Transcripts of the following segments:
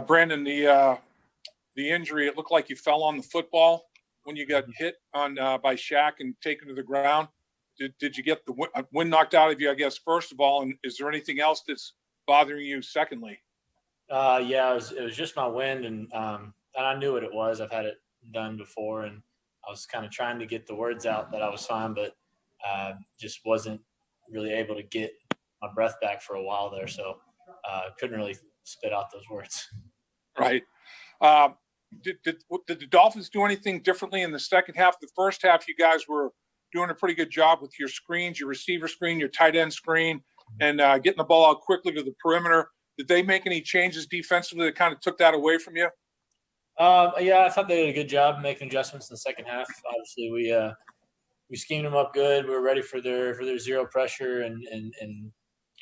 Brandon, the injury, it looked like you fell on the football when you got hit on by Shaq and taken to the ground. Did you get the wind knocked out of you, I guess, first of all, and is there anything else that's bothering you secondly? Yeah, it was just my wind, and I knew what it was. I've had it done before, and I was kind of trying to get the words out that I was fine, but just wasn't really able to get my breath back for a while there, so couldn't really spit out those words. Right. Did the Dolphins do anything differently in the second half? The first half, you guys were doing a pretty good job with your screens, your receiver screen, your tight end screen, and getting the ball out quickly to the perimeter. Did they make any changes defensively that kind of took that away from you? Yeah, I thought they did a good job making adjustments in the second half. Obviously, we schemed them up good. We were ready for their zero pressure and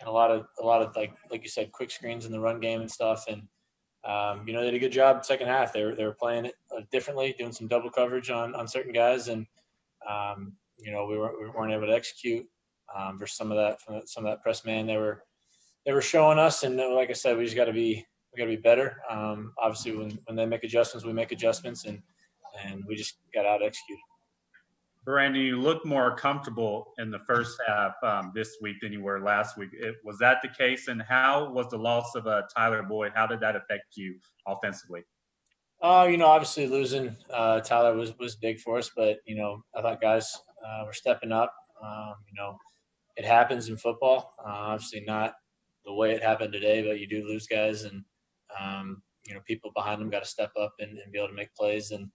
a lot of like you said, quick screens in the run game and stuff. And they did a good job in the second half. They were playing it differently, doing some double coverage on certain guys, and we weren't able to execute versus some of that press man they were showing us. And like I said, we got to be better. Obviously, when they make adjustments, we make adjustments, and we just got out executed. Brandon, you look more comfortable in the first half this week than you were last week. Was that the case? And how was the loss of Tyler Boyd? How did that affect you offensively? Obviously losing Tyler was big for us, but I thought guys were stepping up. It happens in football. Obviously not the way it happened today, but you do lose guys, and people behind them got to step up and be able to make plays. And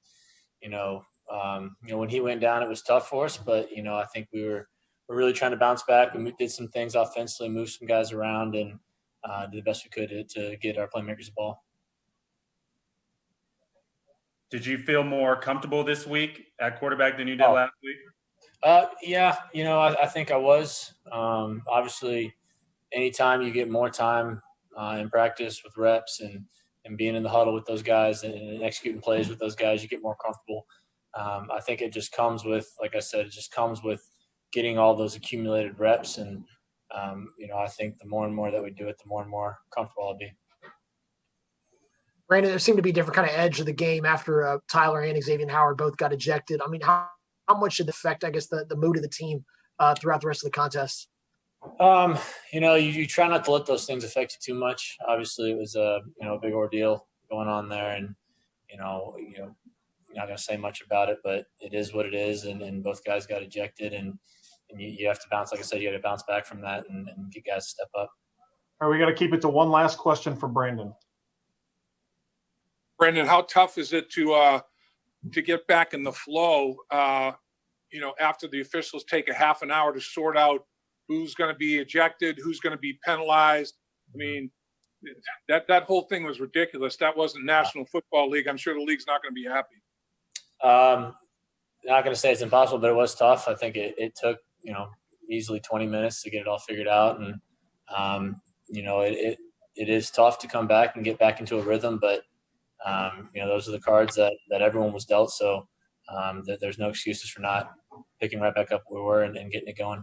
when he went down, it was tough for us, but I think we're really trying to bounce back. We did some things offensively, moved some guys around, and did the best we could to get our playmakers the ball. Did you feel more comfortable this week at quarterback than you did last week? Yeah, I think I was. Obviously, anytime you get more time in practice with reps and being in the huddle with those guys and executing plays with those guys, you get more comfortable. I think it just comes with, like I said, getting all those accumulated reps. And, I think the more and more that we do it, the more and more comfortable I'll be. Brandon, there seemed to be a different kind of edge of the game after Tyler and Xavier Howard both got ejected. I mean, how much did it affect, I guess, the mood of the team throughout the rest of the contest? You try not to let those things affect you too much. Obviously, it was a big ordeal going on there, and you're not going to say much about it, but it is what it is, and both guys got ejected, and you have to bounce. Like I said, you got to bounce back from that and get guys to step up. All right, we got to keep it to one last question for Brandon. Brandon, how tough is it to get back in the flow? After the officials take a half an hour to sort out who's going to be ejected, who's going to be penalized. I mean, that whole thing was ridiculous. That wasn't National Football League. I'm sure the league's not going to be happy. Not going to say it's impossible, but it was tough. I think it took easily 20 minutes to get it all figured out, and it is tough to come back and get back into a rhythm, but those are the cards that everyone was dealt. So there's no excuses for not picking right back up where we were and getting it going.